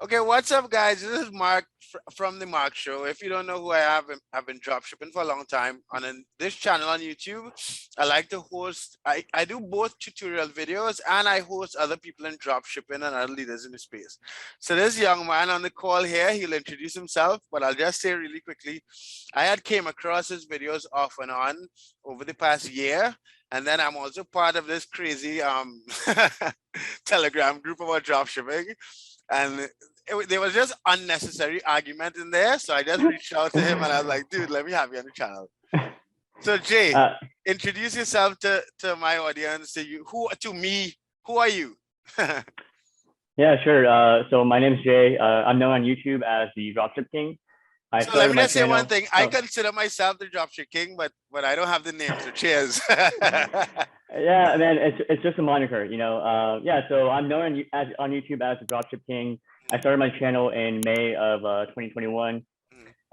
Okay, what's up, guys? This is Mark from the Marc Show. If you don't know who I am, I've been dropshipping for a long time. This channel on YouTube, I like to host. I do both tutorial videos and I host other people in dropshipping and other leaders in the space. So this young man on the call here, he'll introduce himself, but I'll just say really quickly, I had came across his videos off and on over the past year. And then I'm also part of this crazy Telegram group about dropshipping. And there was just unnecessary argument in there. So I just reached out to him and I was like, dude, let me have you on the channel. So Jay, introduce yourself to my audience, to me. Who are you? Yeah, sure. So my name is Jay. I'm known on YouTube as the Dropship King. So let me just say one thing. I consider myself the Dropship King, but I don't have the name. So cheers. Yeah, man, it's just a moniker, you know. Yeah, so I'm known on YouTube as the Dropship King. I started my channel in May of 2021,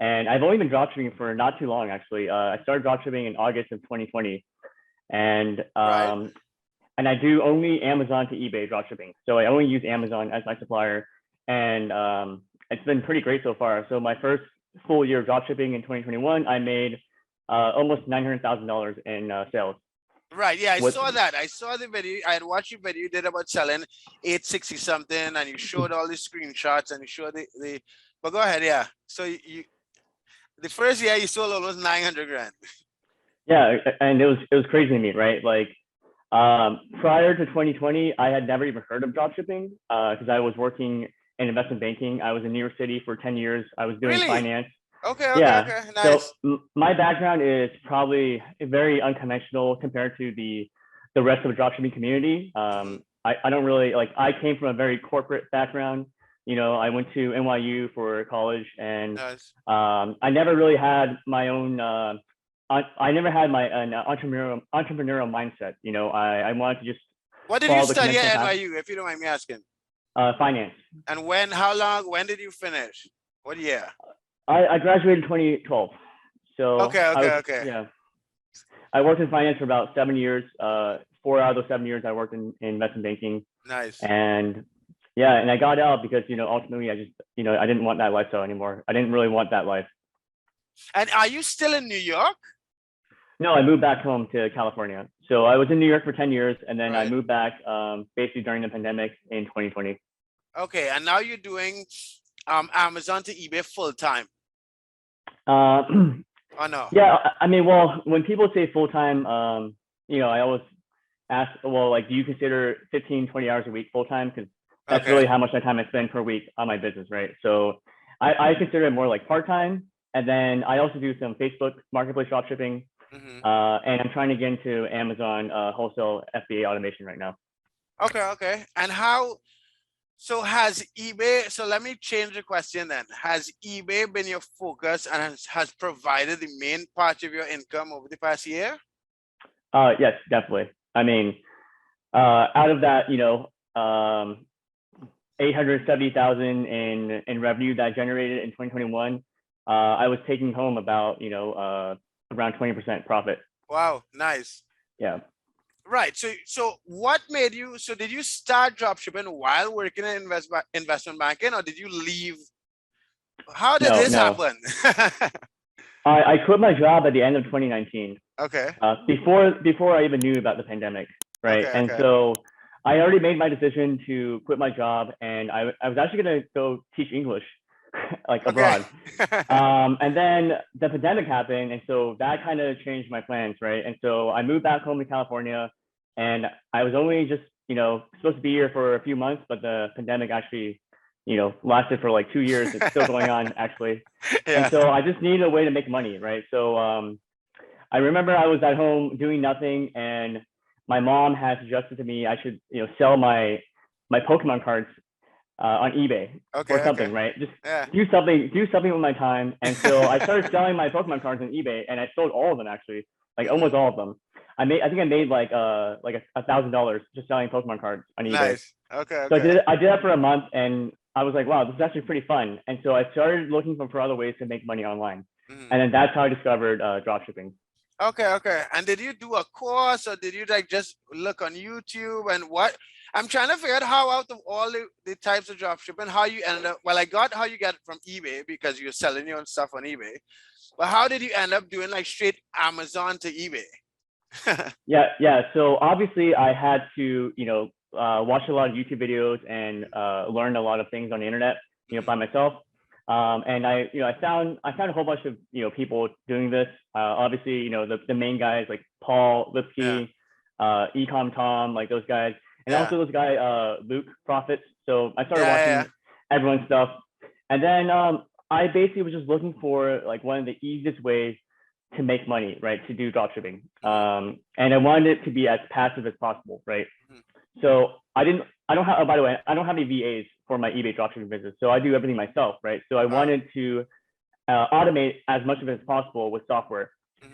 and I've only been dropshipping for not too long, actually. I started dropshipping in August of 2020, and Right. and I do only Amazon to eBay dropshipping. So I only use Amazon as my supplier, and it's been pretty great so far. So my first full year of dropshipping in 2021, I made almost $900,000 in sales. Right. Yeah, I saw that. I saw the video. I had watched your video you did about selling 860 something, and you showed all the screenshots and you showed the. But go ahead. Yeah. So the first year you sold almost 900 grand. Yeah, and it was crazy to me, right? Like prior to 2020, I had never even heard of dropshipping because I was working in investment banking. I was in New York City for 10 years. I was doing finance. Okay. Yeah. Nice. So my background is probably very unconventional compared to the rest of the dropshipping community. I don't really like. I came from a very corporate background. You know, I went to NYU for college, and I never really had my own. I never had my an entrepreneurial mindset. You know, I wanted to just. What did you study at NYU, if you don't mind me asking? Finance. And when? How long? When did you finish? What year? I graduated in 2012. So okay. Yeah, I worked in finance for about 7 years. 4 out of those 7 years I worked in investment banking. Nice. And yeah, and I got out because ultimately I just I didn't want that lifestyle anymore. I didn't really want that life. And are you still in New York? No, I moved back home to California. So I was in New York for 10 years, and then I moved back basically during the pandemic in 2020. Okay, and now you're doing Amazon to eBay full time. Oh no. Yeah, I mean, well, when people say full time, I always ask, well, like, do you consider 15, 20 hours a week full time? Because that's really how much time I spend per week on my business, right? So I consider it more like part time, and then I also do some Facebook marketplace dropshipping, and I'm trying to get into Amazon wholesale FBA automation right now. Okay. And how? So has eBay, so let me change the question then. Has eBay been your focus and has provided the main part of your income over the past year? Yes, definitely. I mean, out of that, 870,000 in revenue that I generated in 2021, I was taking home about, around 20% profit. Wow, nice. Yeah. Right. So what made you, so did you start dropshipping while working in investment banking, or did you leave? How did this happen? I quit my job at the end of 2019. Okay. Before I even knew about the pandemic, right? And so I already made my decision to quit my job, and I was actually going to go teach English like abroad. And then the pandemic happened, and so that kind of changed my plans, right? And so I moved back home to California, and I was only just supposed to be here for a few months, but the pandemic actually lasted for like 2 years. It's still going on actually. And so I just needed a way to make money, right? So I remember I was at home doing nothing, and my mom had suggested to me I should sell my Pokemon cards on eBay or something, right? Just do something with my time. And so I started selling my Pokemon cards on eBay, and I sold all of them actually, like almost all of them. I think I made like $1,000 just selling Pokemon cards on eBay. Nice. Okay. So I did that for a month, and I was like, wow, this is actually pretty fun. And so I started looking for other ways to make money online. And then that's how I discovered dropshipping. Okay. And did you do a course, or did you like just look on YouTube, and what? I'm trying to figure out how out of all the types of dropshipping, how you ended up, well, I got how you get it from eBay because you're selling your own stuff on eBay. But how did you end up doing like straight Amazon to eBay? Yeah. So obviously I had to, watch a lot of YouTube videos and learn a lot of things on the internet, by myself. And I found a whole bunch of, people doing this. Obviously, the main guys like Paul Lipsky, Ecom Tom, like those guys, and also this guy Luke Profits. So I started watching everyone's stuff, and then I basically was just looking for like one of the easiest ways to make money, right? To do dropshipping, and I wanted it to be as passive as possible, right? So I don't have, oh, by the way, I don't have any VAs for my eBay dropshipping business. So I do everything myself, right? So I wanted to automate as much of it as possible with software.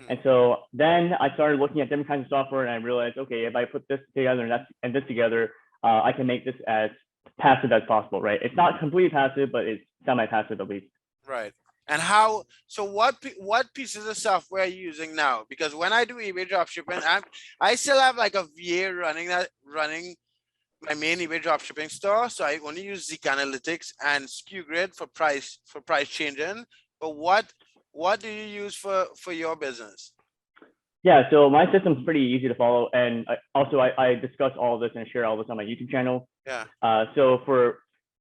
And so then I started looking at different kinds of software, and I realized, okay, if I put this together and this together, I can make this as passive as possible, right? It's not completely passive, but it's semi-passive at least. Right. And how, so what pieces of software are you using now? Because when I do eBay dropshipping, I still have like a VA running my main eBay dropshipping store. So I only use Zeek Analytics and SKU Grid for price changing. But what do you use for your business? Yeah, so my system's pretty easy to follow, and I discuss all of this and share all this on my YouTube channel. Yeah. So for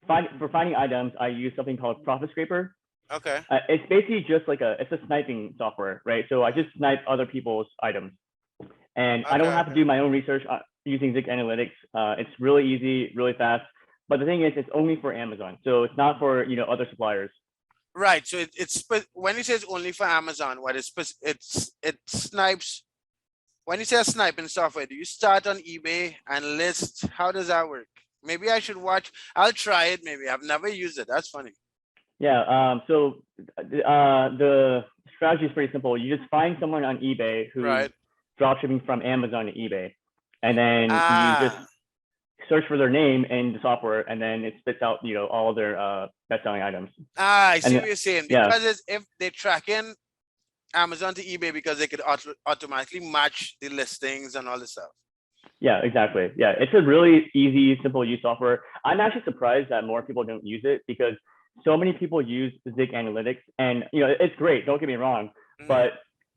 finding items, I use something called Profit Scraper. Okay. It's basically just like it's a sniping software, right? So I just snipe other people's items, and I don't have to do my own research using Zeek Analytics. It's really easy, really fast. But the thing is, it's only for Amazon, so it's not for other suppliers. Right. So it's when you say it's only for Amazon, what it snipes. When you say sniping software, do you start on eBay and list? How does that work? Maybe I should watch. I'll try it. Maybe I've never used it. That's funny. Yeah. So the strategy is pretty simple. You just find someone on eBay who's dropshipping from Amazon to eBay, and then you just search for their name in the software, and then it spits out all their best-selling items. I see what you're saying. Because if they track in Amazon to eBay, because they could automatically match the listings and all this stuff. Yeah, exactly. Yeah, it's a really easy, simple use software. I'm actually surprised that more people don't use it, because so many people use Zeek Analytics, and it's great. Don't get me wrong, but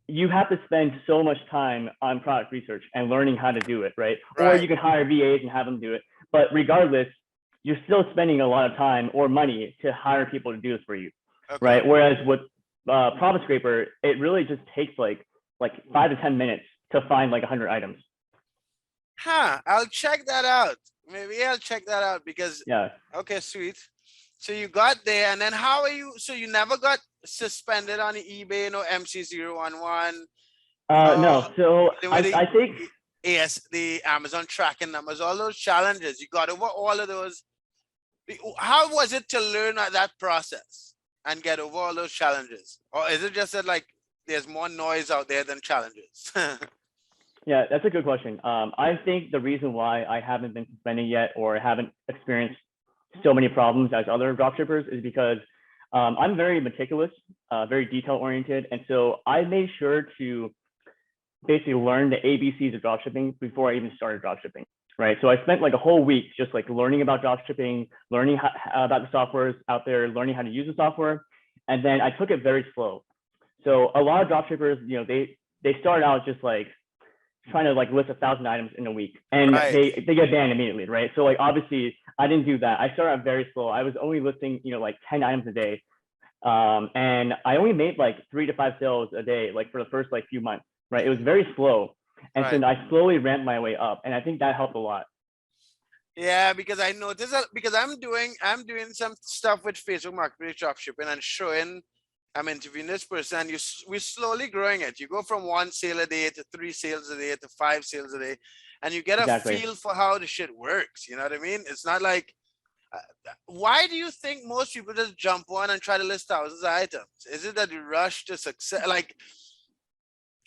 you have to spend so much time on product research and learning how to do it, right? Or you can hire VAs and have them do it. But regardless, you're still spending a lot of time or money to hire people to do this for you, right? Whereas with Profit Scraper, it really just takes like 5 to 10 minutes to find like 100 items. I'll check that out. Maybe I'll check that out, because okay, sweet. So you got there, and then how are you? So you never got suspended on the eBay, no MC011? No. So I think the Amazon tracking numbers, all those challenges, you got over all of those. How was it to learn that process and get over all those challenges? Or is it just that like there's more noise out there than challenges? Yeah, that's a good question. I think the reason why I haven't been suspended yet, or haven't experienced so many problems as other dropshippers, is because I'm very meticulous, very detail oriented. And so I made sure to basically learn the ABCs of dropshipping before I even started dropshipping, right? So I spent like a whole week just like learning about dropshipping, learning about the softwares out there, learning how to use the software. And then I took it very slow. So a lot of dropshippers, they start out just like trying to like list 1,000 items in a week, and they get banned immediately, right? So like obviously I didn't do that. I started out very slow. I was only listing like 10 items a day, and I only made like 3 to 5 sales a day, like for the first like few months, right? It was very slow, and so I slowly ramped my way up, and I think that helped a lot. Yeah, because I noticed that, because I'm doing some stuff with Facebook Marketplace dropshipping and showing. I'm interviewing this person, and we're slowly growing it. You go from 1 sale a day to 3 sales a day to 5 sales a day, and you get a feel for how the shit works. You know what I mean? It's not like, why do you think most people just jump on and try to list thousands of items? Is it that you rush to success? Like,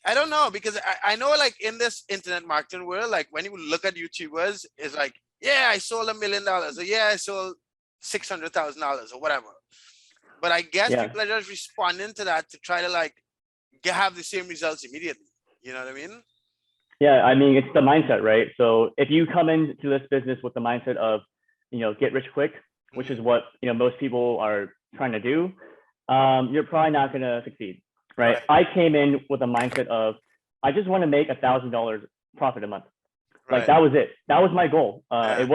I don't know, because I know like in this internet marketing world, like when you look at YouTubers, it's like, yeah, I sold $1 million, or yeah, I sold $600,000 or whatever. But I guess people are just responding to that to try to like have the same results immediately. You know what I mean? Yeah, I mean, it's the mindset, right? So if you come into this business with the mindset of, get rich quick, which is what, most people are trying to do, you're probably not going to succeed, right? Right. I came in with a mindset of, I just want to make $1,000 profit a month. Like Right. that was it. That was my goal. Yeah. It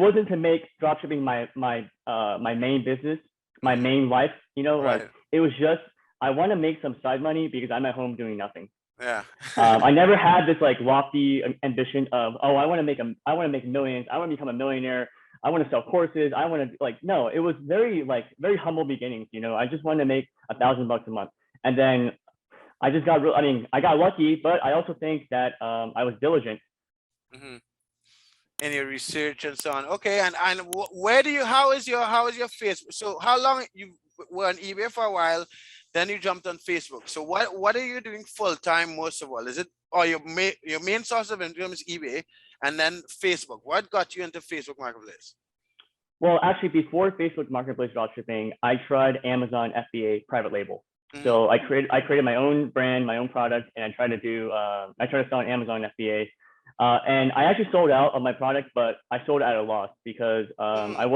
wasn't to make dropshipping my main business, my main life. Like Right. it was just I want to make some side money because I'm at home doing nothing. Yeah. I never had this like lofty ambition of, oh, I want to make millions. I want to become a millionaire. I want to sell courses. I want to no, it was very humble beginnings. I just wanted to make $1,000 a month. And then I just got I mean, I got lucky, but I also think that I was diligent. hmm In your research and so on. Okay, and where do you? How is your Facebook? So how long you were on eBay for a while, then you jumped on Facebook. So what are you doing full time most of all? Is it or your main source of income is eBay and then Facebook? What got you into Facebook Marketplace? Well, actually, before Facebook Marketplace dropshipping, I tried Amazon FBA private label. hmm So I created my own brand, my own product, and I tried to sell on Amazon FBA. And I actually sold out of my product, but I sold at a loss because hmm I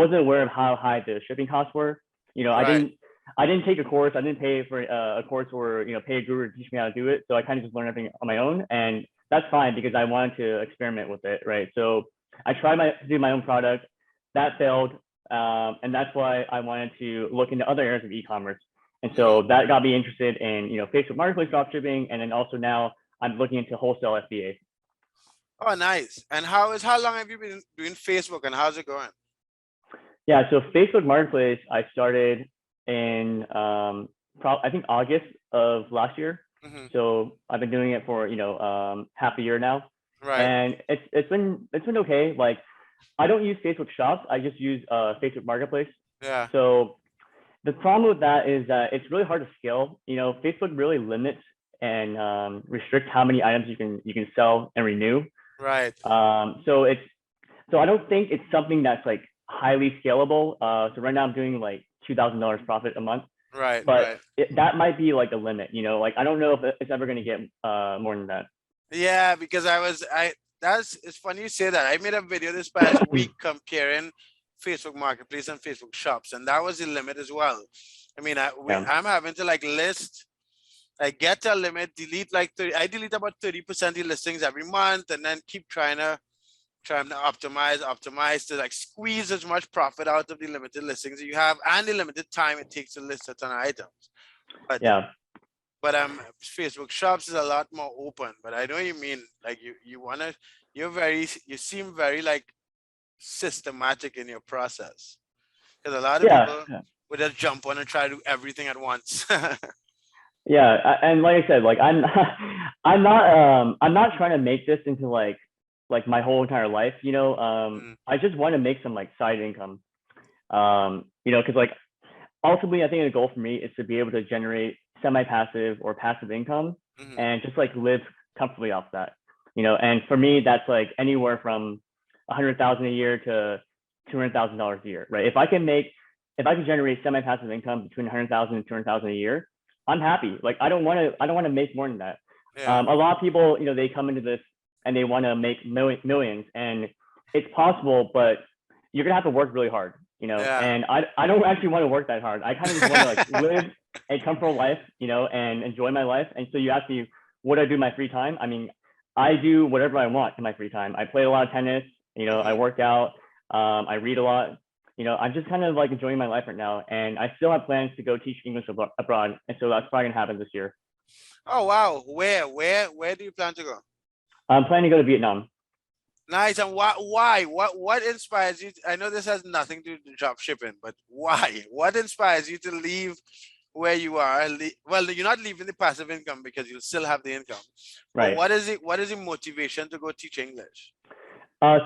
wasn't aware of how high the shipping costs were. Right. I didn't take a course. I didn't pay for a course or pay a guru to teach me how to do it. So I kind of just learned everything on my own, and that's fine because I wanted to experiment with it, right? So I tried to do my own product. That failed, and that's why I wanted to look into other areas of e-commerce. And hmm so that got me interested in Facebook Marketplace dropshipping, and then also now I'm looking into wholesale FBA. Oh, nice. And how long have you been doing Facebook and how's it going? Yeah, so Facebook Marketplace I started in I think August of last year. hmm So I've been doing it for half a year now, Right. and it's been okay. Like I don't use Facebook Shops. I just use Facebook Marketplace. Yeah. So the problem with that is that it's really hard to scale. Facebook really limits and restricts how many items you can sell and renew. Right. So I don't think it's something that's like highly scalable. So right now I'm doing like $2,000 profit a month, Right. but Right. that might be like a limit. Like I don't know if it's ever going to get more than that. Yeah, because it's funny you say that. I made a video this past week comparing Facebook Marketplace and Facebook Shops, and that was the limit as well. I mean, Yeah. I'm having to like list, like get a limit, delete like 30. I delete about 30% of the listings every month, and then keep trying to optimize to like squeeze as much profit out of the limited listings that you have and the limited time it takes to list a ton of items. But Yeah. Facebook Shops is a lot more open. But I know what you mean. Like you seem very like systematic in your process because a lot of Yeah. people would just jump on and try to do everything at once. Yeah. And like I said, like I'm not trying to make this into like my whole entire life. Mm, I just want to make some like side income. Because like ultimately, I think the goal for me is to be able to generate semi-passive or passive income mhm. and just like live comfortably off that. And for me, that's like anywhere from 100,000 a year to $200,000 a year, right? If I can generate semi-passive income between 100,000 and 200,000 a year, I'm happy. Like I don't want to make more than that. Yeah, A lot of people, they come into this and they want to make millions, and it's possible, but you're gonna have to work really hard. yeah. And I don't actually want to work that hard. I kind of just want to like live a comfortable life, and enjoy my life. And so you ask me what I do in my free time. I mean, I do whatever I want in my free time. I play a lot of tennis. I Mhm. work out. I read a lot. I'm just kind of like enjoying my life right now, and I still have plans to go teach English abroad, and so that's probably gonna happen this year. Oh wow, where do you plan to go? I'm planning to go to Vietnam. Nice. And why? What inspires you? I know this has nothing to do with drop shipping, but why? What inspires you to leave where you are? Well, you're not leaving the passive income because you'll still have the income. But Right. what is it? What is the motivation to go teach English?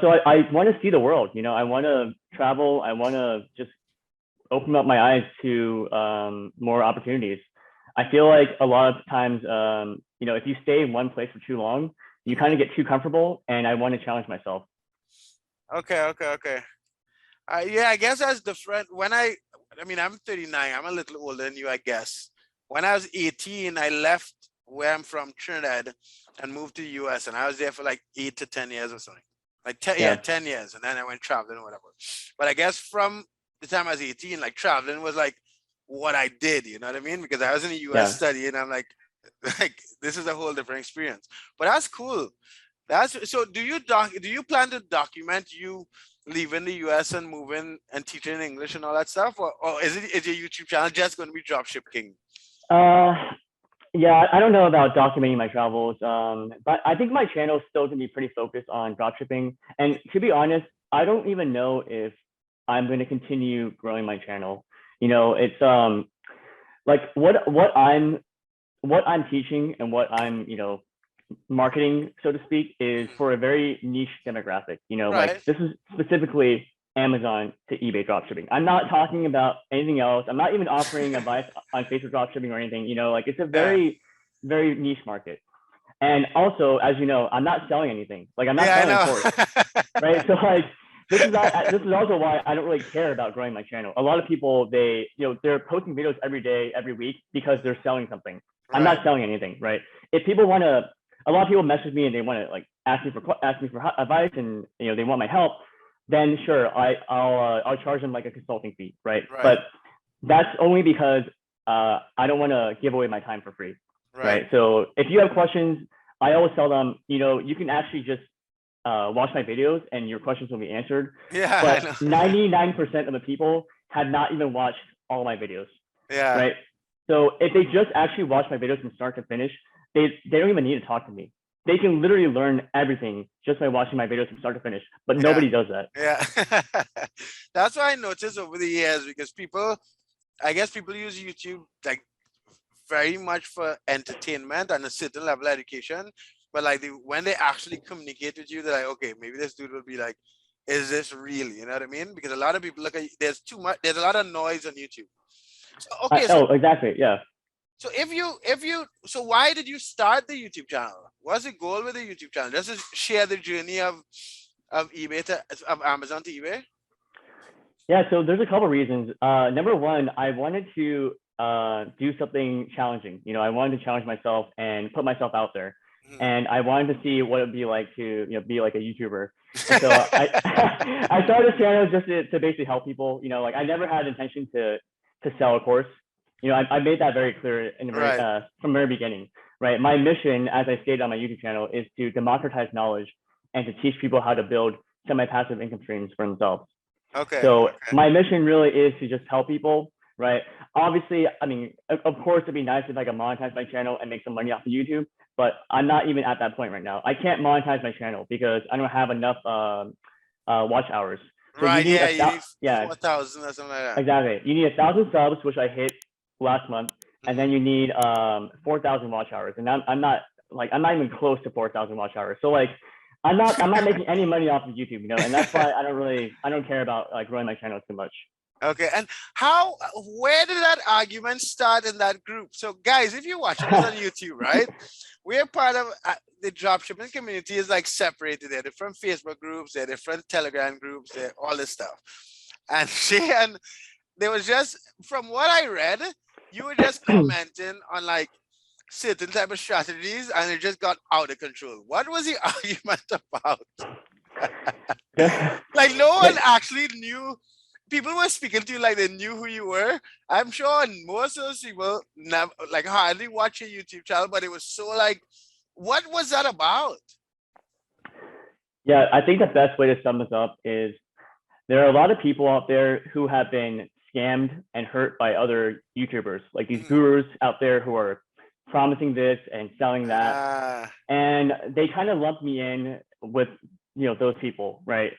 So I want to see the world. I want to travel. I want to just open up my eyes to more opportunities. I feel like a lot of times, if you stay in one place for too long, you kind of get too comfortable, and I want to challenge myself. Okay. Yeah, I guess that's different. I mean, I'm 39. I'm a little older than you, I guess. When I was 18, I left where I'm from, Trinidad, and moved to the US, and I was there for like 8 to 10 years or something. Like 10 years, and then I went traveling or whatever. But I guess from the time I was 18, like traveling was like what I did, you know what I mean? Because I was in the US studying, I'm like this is a whole different experience. But that's cool. That's so. Do you plan to document you leaving the US and moving and teaching English and all that stuff, or is your YouTube channel just going to be Dropship King? Yeah, I don't know about documenting my travels, but I think my channel is still gonna be pretty focused on dropshipping. And to be honest, I don't even know if I'm going to continue growing my channel. You know, it's like what I'm teaching and what I'm marketing, so to speak, is for a very niche demographic. You know, like this is specifically Amazon to eBay dropshipping. I'm not talking about anything else. I'm not even offering advice on Facebook dropshipping or anything. You know, like it's a very, very niche market. And also, as you know, I'm not selling anything. Like I'm not selling a course, right? So like this is also why I don't really care about growing my channel. A lot of people, they're posting videos every day, every week because they're selling something. I'm not selling anything, right? If people want to, a lot of people message me and they want to like ask me for advice and they want my help, then sure, I'll charge them like a consulting fee, right? But that's only because I don't want to give away my time for free, right? So if you have questions, I always tell them, you can actually just watch my videos and your questions will be answered. Yeah. But 99% of the people have not even watched all my videos. Yeah. Right. So if they just actually watch my videos from start to finish, they don't even need to talk to me. They can literally learn everything just by watching my videos from start to finish. But nobody does that. Yeah. That's what I noticed over the years, because I guess people use YouTube like very much for entertainment and a certain level of education. But like when they actually communicate with you, they're like, okay, maybe this dude will be like, is this real? You know what I mean? Because a lot of people look at, there's a lot of noise on YouTube. So, exactly. Yeah. So so why did you start the YouTube channel? What's the goal with the YouTube channel? Just to share the journey of Amazon to eBay? Yeah, so there's a couple of reasons. Number one, I wanted to do something challenging. I wanted to challenge myself and put myself out there. And I wanted to see what it'd be like to be like a YouTuber. And so I started this channel just to basically help people. Like I never had intention to sell a course. I made that very clear from the very beginning, right? My mission, as I stated on my YouTube channel, is to democratize knowledge and to teach people how to build semi-passive income streams for themselves. So my mission really is to just help people, right? Obviously, I mean, of course, it'd be nice if I could monetize my channel and make some money off of YouTube, but I'm not even at that point right now. I can't monetize my channel because I don't have enough watch hours. So you need 4,000 or something like that. Exactly. You need 1,000 subs, which I hit last month, and then you need 4,000 watch hours, and I'm not even close to 4,000 watch hours. So like I'm not making any money off of YouTube, and that's why I don't care about like growing my channel too much. Okay, and where did that argument start in that group? So guys, if you're watching this on YouTube, right, we're part of the dropshipping community is like separated. There are different Facebook groups, there are different Telegram groups, there all this stuff. And there was just, from what I read, you were just commenting on like certain type of strategies and it just got out of control. What was the argument about? Like no one actually knew. People were speaking to you like they knew who you were. I'm sure most of those people never, like hardly watch your YouTube channel, but it was so like, what was that about? Yeah, I think the best way to sum this up is there are a lot of people out there who have been scammed and hurt by other YouTubers, like these gurus out there who are promising this and selling that. And they kind of lumped me in with those people, right?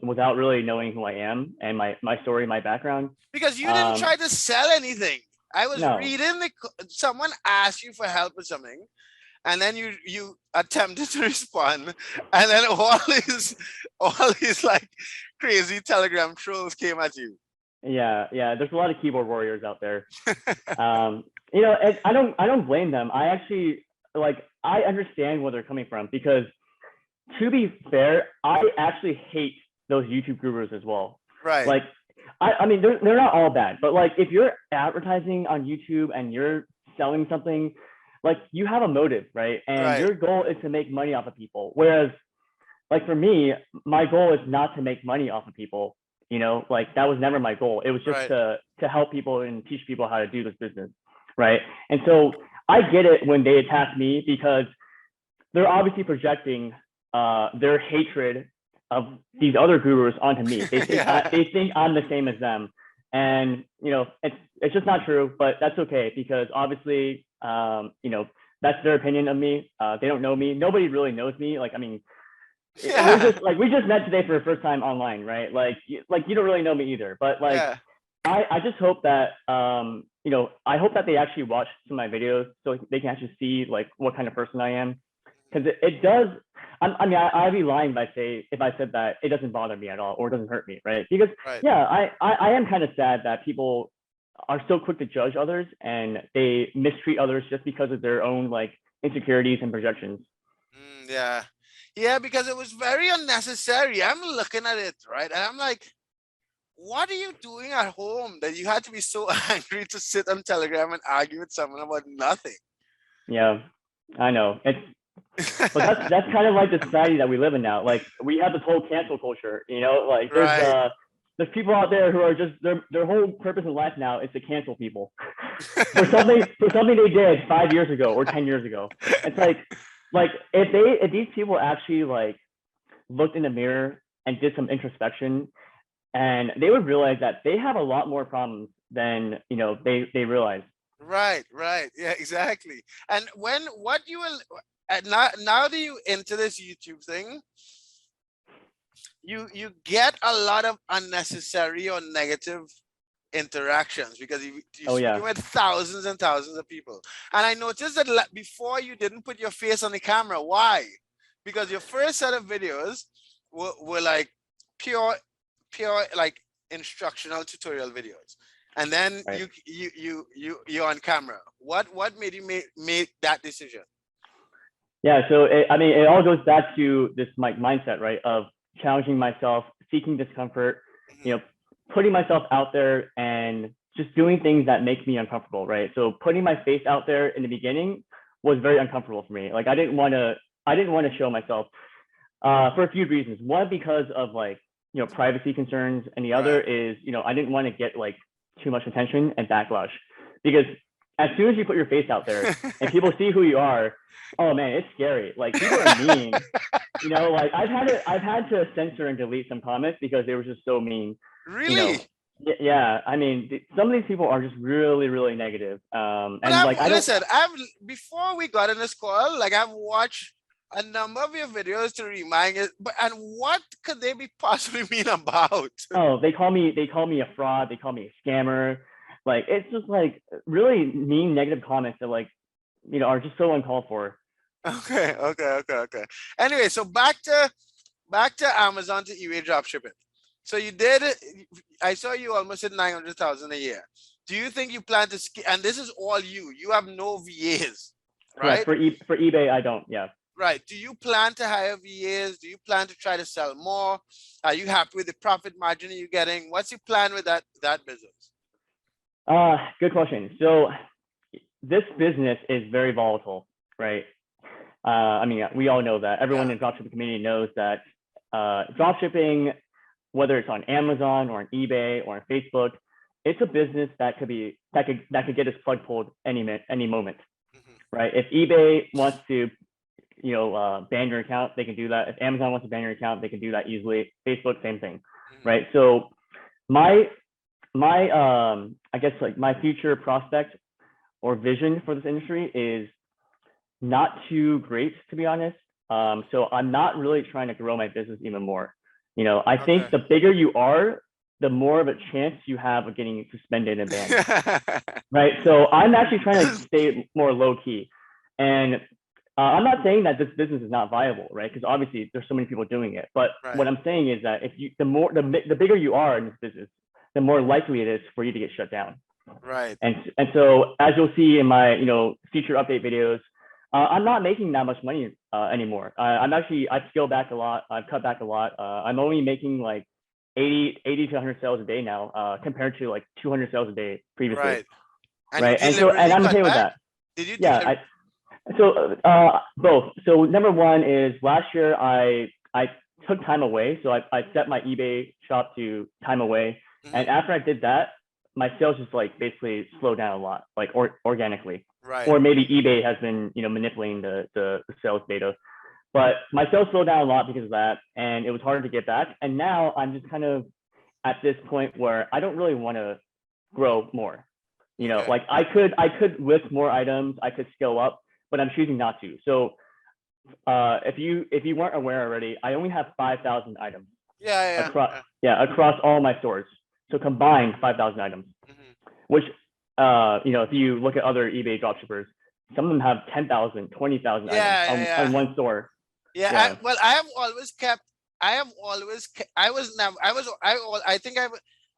Without really knowing who I am and my story, my background. Because you didn't try to sell anything. I was reading someone asked you for help with something, and then you attempted to respond, and then all these like crazy Telegram trolls came at you. Yeah, there's a lot of keyboard warriors out there. And I don't blame them. I actually I understand where they're coming from, because to be fair, I actually hate those YouTube gurus as well. Right. Like, I mean, they're not all bad, but like if you're advertising on YouTube and you're selling something, like you have a motive, right? And Right. your goal is to make money off of people. Whereas like for me, my goal is not to make money off of people. You know, like that was never my goal. It was just Right. to help people and teach people how to do this business, right? And so I get it when they attack me because they're obviously projecting their hatred of these other gurus onto me. They think Yeah. they think I'm the same as them, and you know it's just not true. But that's okay because obviously you know that's their opinion of me. They don't know me. Nobody really knows me. Like I mean, we're Yeah. just like we just met today for the first time online, right? Like you don't really know me either. But like Yeah. I just hope that you know I hope that they actually watch some of my videos so they can actually see like what kind of person I am because it does. I mean, I'd be lying if I said that it doesn't bother me at all or it doesn't hurt me, right? Because Right. yeah, I am kind of sad that people are so quick to judge others and they mistreat others just because of their own like insecurities and projections. Yeah. Yeah, because it was very unnecessary. I'm looking at it, right? And I'm like, what are you doing at home that you had to be so angry to sit on Telegram and argue with someone about nothing? Yeah, I know. But that's kind of like the society that we live in now. Like we have this whole cancel culture, you know, like Right. there's people out there who are just their whole purpose in life now is to cancel people for something they did 5 years ago or 10 years ago. It's like if these people actually like looked in the mirror and did some introspection and they would realize that they have a lot more problems than you know they realize. Right, right. Yeah, exactly. And what you will now that you into this YouTube thing, you get a lot of unnecessary or negative interactions because you're Oh speaking yeah. with thousands and thousands of people. And I noticed that before you didn't put your face on the camera. Why? Because your first set of videos were like pure, pure like instructional tutorial videos. And then Right. you're on camera. What made you make that decision? Yeah, so I mean, it all goes back to this like mindset, right? Of challenging myself, seeking discomfort, you know, putting myself out there and just doing things that make me uncomfortable, right? So putting my face out there in the beginning was very uncomfortable for me. Like I didn't want to show myself for a few reasons. One, because of like, you know, privacy concerns, and the other Right. is, you know, I didn't want to get like too much attention and backlash because as soon as you put your face out there and people see who you are, oh man, it's scary. Like people are mean. You know, like I've had to censor and delete some comments because they were just so mean. You know, Really? yeah. I mean, some of these people are just really, really negative. But And like I don't. I've before we got in this call, like I've watched a number of your videos to remind it, but and what could they be possibly mean about? Oh, they call me a fraud. They call me a scammer. Like it's just like really mean, negative comments that like you know are just so uncalled for. Okay. Anyway, so back to Amazon to eBay dropshipping. So you did it. I saw you almost at 900,000 a year. Do you think you plan to and this is all you? You have no VAs, Correct. right? For eBay, I don't. Yeah. Right. Do you plan to hire VAs? Do you plan to try to sell more? Are you happy with the profit margin you're getting? What's your plan with that business? Good question. So this business is very volatile, right? I mean, we all know that. Everyone Yeah. in the dropshipping community knows that dropshipping, whether it's on Amazon or on eBay or on Facebook, it's a business that could get its plug pulled any moment, right? If eBay wants to, you know, ban your account, they can do that. If Amazon wants to ban your account, they can do that easily. Facebook, same thing, right? So my I guess like my future prospect or vision for this industry is not too great, to be honest. So I'm not really trying to grow my business even more. You know, I think Okay. the bigger you are, the more of a chance you have of getting suspended and banned, right? So I'm actually trying to stay more low key. And I'm not saying that this business is not viable, right? Because obviously there's so many people doing it. But Right. what I'm saying is that if you, the bigger you are in this business, the more likely it is for you to get shut down. Right. And so as you'll see in my future update videos, I'm not making that much money anymore. I've scaled back a lot. I've cut back a lot. I'm only making like 80 to 100 sales a day now, compared to like 200 sales a day previously. Right. And you Right. And so, and deliberately I'm cut okay with back? that. Did you Yeah. deliver? So both. So number one is last year I took time away. So I set my eBay shop to time away. Mm-hmm. And after I did that, my sales just like basically slowed down a lot, like organically. Right. Or maybe eBay has been, manipulating the sales data. But my sales slowed down a lot because of that, and it was hard to get back. And now I'm just kind of at this point where I don't really want to grow more. Okay. Like I could list more items, I could scale up, but I'm choosing not to. So if you weren't aware already, I only have 5,000 items Yeah. across all my stores. So combined 5,000 items, which if you look at other eBay dropshippers, some of them have 10,000, 20,000 items on one store. Yeah. I think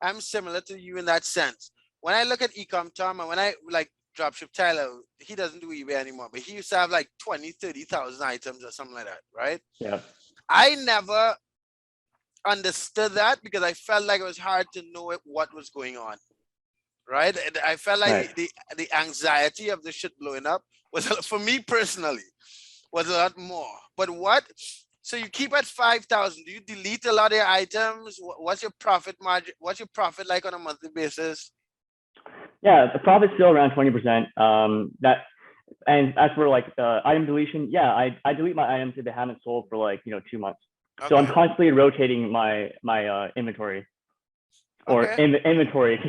I'm similar to you in that sense. When I look at Ecom Tom and when I like dropship Tyler, he doesn't do eBay anymore, but he used to have like 20, 30,000 items or something like that, right? Yeah. I never understood that because I felt like it was hard to know what was going on, right? I felt like the anxiety of the shit blowing up was, for me personally, was a lot more. But so you keep at 5,000. Do you delete a lot of your items? What's your profit margin? What's your profit like on a monthly basis? Yeah, the profit's still around 20%. And as for like item deletion, yeah, I delete my items if they haven't sold for like 2 months. Okay. So I'm constantly rotating my inventory, or inventory.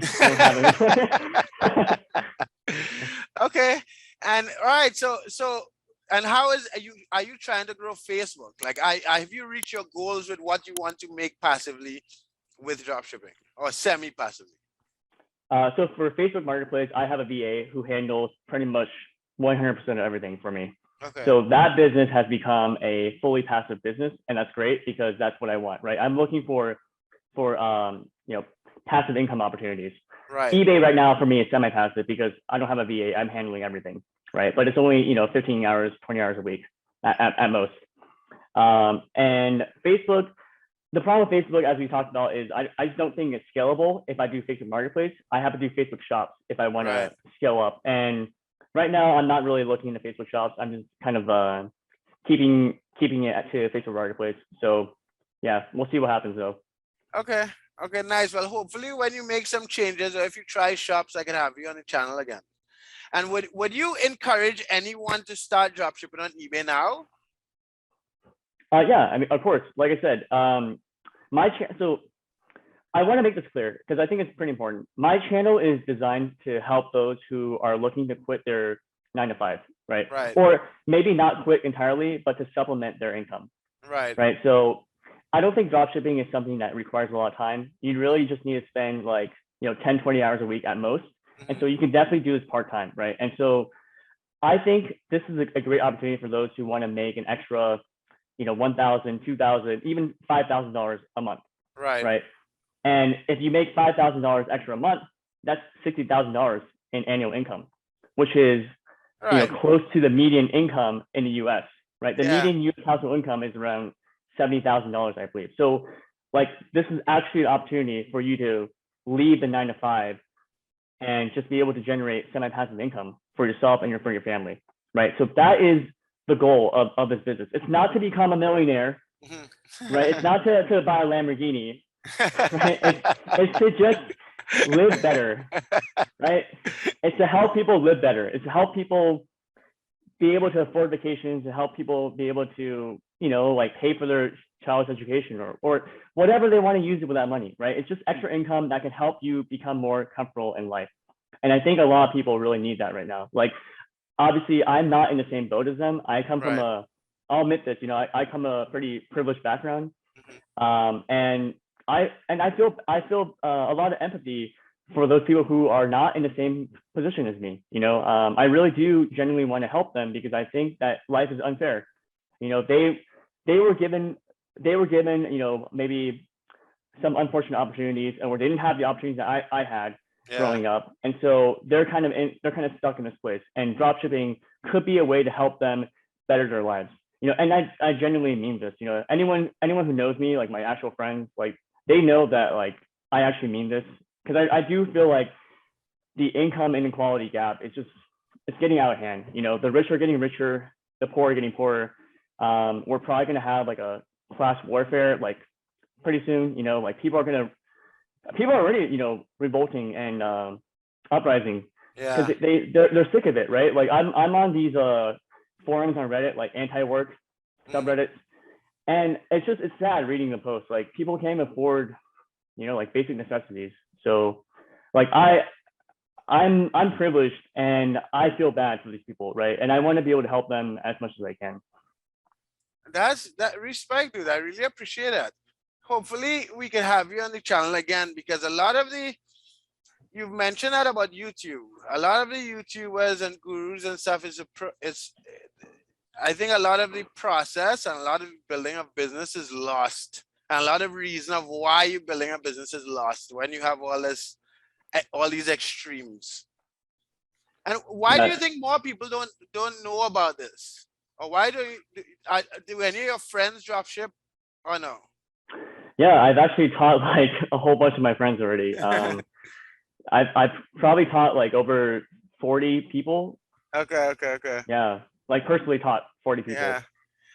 Okay, and all right, so and how are you trying to grow Facebook? Like, have you reached your goals with what you want to make passively with dropshipping or semi-passively? So for Facebook Marketplace, I have a VA who handles pretty much 100% of everything for me. Okay. So that business has become a fully passive business, and that's great because that's what I want, right? I'm looking for passive income opportunities. Right. eBay right now for me is semi-passive because I don't have a VA. I'm handling everything, right? But it's only 15 hours, 20 hours a week at most. And Facebook, the problem with Facebook, as we talked about, is I just don't think it's scalable. If I do Facebook Marketplace, I have to do Facebook Shops if I want to scale up. And right now, I'm not really looking into Facebook Shops. I'm just kind of keeping it to Facebook Marketplace. So yeah, we'll see what happens though. Okay, nice. Well, hopefully when you make some changes or if you try shops, I can have you on the channel again. And would you encourage anyone to start dropshipping on eBay now? Yeah, I mean, of course. Like I said, so I want to make this clear because I think it's pretty important. My channel is designed to help those who are looking to quit their 9-to-5, right? Or maybe not quit entirely, but to supplement their income. Right. So I don't think dropshipping is something that requires a lot of time. You really just need to spend like 10, 20 hours a week at most. And so you can definitely do this part-time, right? And so I think this is a great opportunity for those who want to make an extra $1,000, $2,000, even $5,000 a month. Right. And if you make $5,000 extra a month, that's $60,000 in annual income, which is close to the median income in the U.S. Right. The median U.S. household income is around $70,000, I believe. So like this is actually an opportunity for you to leave the 9-to-5 and just be able to generate semi-passive income for yourself and for your family. Right. So that is the goal of this business. It's not to become a millionaire, right? It's not to buy a Lamborghini, right? It's to just live better, right? It's to help people live better. It's to help people be able to afford vacations, to help people be able to, like pay for their child's education or whatever they want to use it with that money, right? It's just extra income that can help you become more comfortable in life. And I think a lot of people really need that right now. Like, obviously, I'm not in the same boat as them. I come from I'll admit this, I come a pretty privileged background. And I feel a lot of empathy for those people who are not in the same position as me. I really do genuinely want to help them because I think that life is unfair. They were given, maybe some unfortunate opportunities, or they didn't have the opportunities that I had growing up, and so they're kind of stuck in this place. And dropshipping could be a way to help them better their lives. And I genuinely mean this. Anyone who knows me, like my actual friends, like they know that like I actually mean this, because I do feel like the income inequality gap is just it's getting out of hand. You know, the rich are getting richer, the poor are getting poorer. We're probably gonna have like a class warfare like pretty soon. You know, like people are already, you know, revolting and uprising because they're sick of it, right? Like I'm on these forums on Reddit, like anti-work subreddits, and it's sad reading the posts. Like people can't afford, you know, like basic necessities. So like I'm privileged and I feel bad for these people, right? And I want to be able to help them as much as I can. That respect, dude. I really appreciate that. Hopefully we can have you on the channel again, because a lot of you've mentioned that about YouTube. A lot of the YouTubers and gurus and stuff I think a lot of the process and a lot of building of business is lost. And a lot of reason of why you're building a business is lost when you have all these extremes. And why do you think more people don't know about this? Or why do any of your friends drop ship or no? Yeah, I've actually taught like a whole bunch of my friends already. I've probably taught like over 40 people. Okay. Yeah, like personally taught 40 people. Yeah.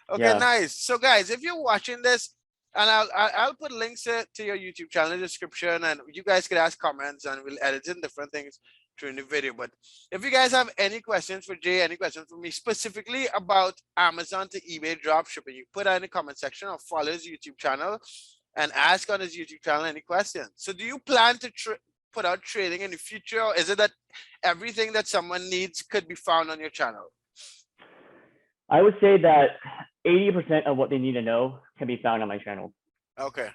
Okay, nice. So guys, if you're watching this, and I'll put links to your YouTube channel in the description, and you guys can ask comments and we'll edit in different things during the video. But if you guys have any questions for Jay, any questions for me specifically about Amazon to eBay dropshipping, you put that in the comment section or follow his YouTube channel and ask on his YouTube channel any questions. So do you plan to put out training in the future, or is it that everything that someone needs could be found on your channel? I would say that 80% of what they need to know can be found on my channel. Okay.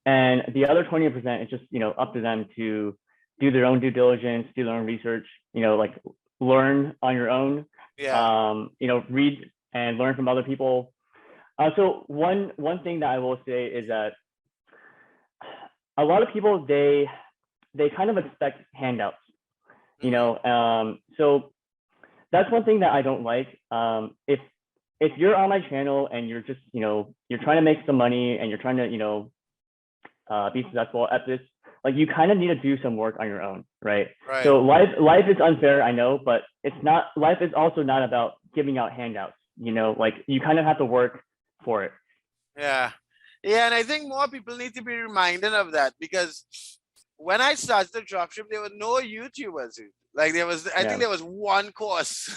And the other 20% is just, you know, up to them to do their own due diligence, do their own research, you know, like learn on your own. Yeah. You know, read and learn from other people. So one thing that I will say is that a lot of people, they kind of expect handouts, you know. So that's one thing that I don't like. If you're on my channel and you're just, you know, you're trying to make some money and you're trying to, you know, be successful at this, like you kind of need to do some work on your own, right? So life is unfair, I know, but it's not. Life is also not about giving out handouts. You know, like you kind of have to work for it. Yeah, and I think more people need to be reminded of that, because when I started the dropship, there were no YouTubers. Like there was, I think there was one course.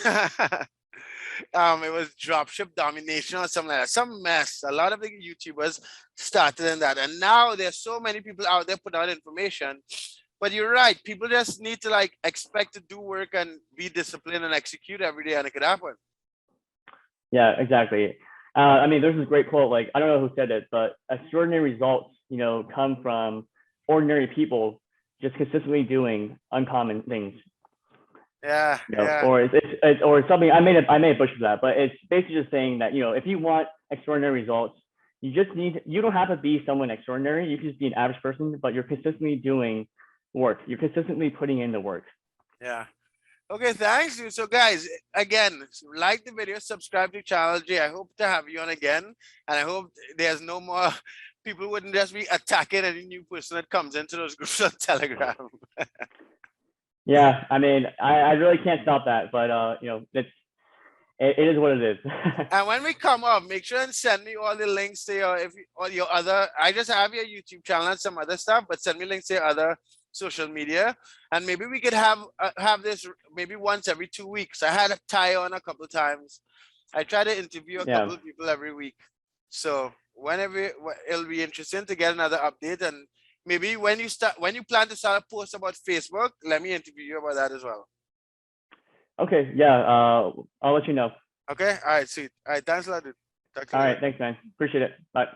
It was dropship domination or something like that. Some mess. A lot of the YouTubers started in that, and now there's so many people out there put out information. But you're right. People just need to like expect to do work and be disciplined and execute every day, and it could happen. Yeah, exactly. I mean, there's this great quote. Like I don't know who said it, but extraordinary results, you know, come from ordinary people just consistently doing uncommon things. Yeah, you know, or it's or something. I may have butchered that, but it's basically just saying that, you know, if you want extraordinary results, you don't have to be someone extraordinary. You can just be an average person, but you're consistently doing work. You're consistently putting in the work. Yeah. Okay, thanks, dude. So guys, again, like the video, subscribe to the channel. Jay, I hope to have you on again, and I hope there's no more people wouldn't just be attacking any new person that comes into those groups on Telegram. Yeah, I mean, I really can't stop that, but you know, it is what it is. And when we come up, make sure and send me all the links to your other. I just have your YouTube channel and some other stuff, but send me links to your other social media, and maybe we could have this maybe once every 2 weeks. I had a tie on a couple of times. I try to interview a couple of people every week, so whenever it'll be interesting to get another update. And maybe when you plan to start a post about Facebook, let me interview you about that as well. Okay, yeah, I'll let you know. Okay, all right, sweet. All right, thanks a lot, dude. All right, thanks, man. Appreciate it. Bye.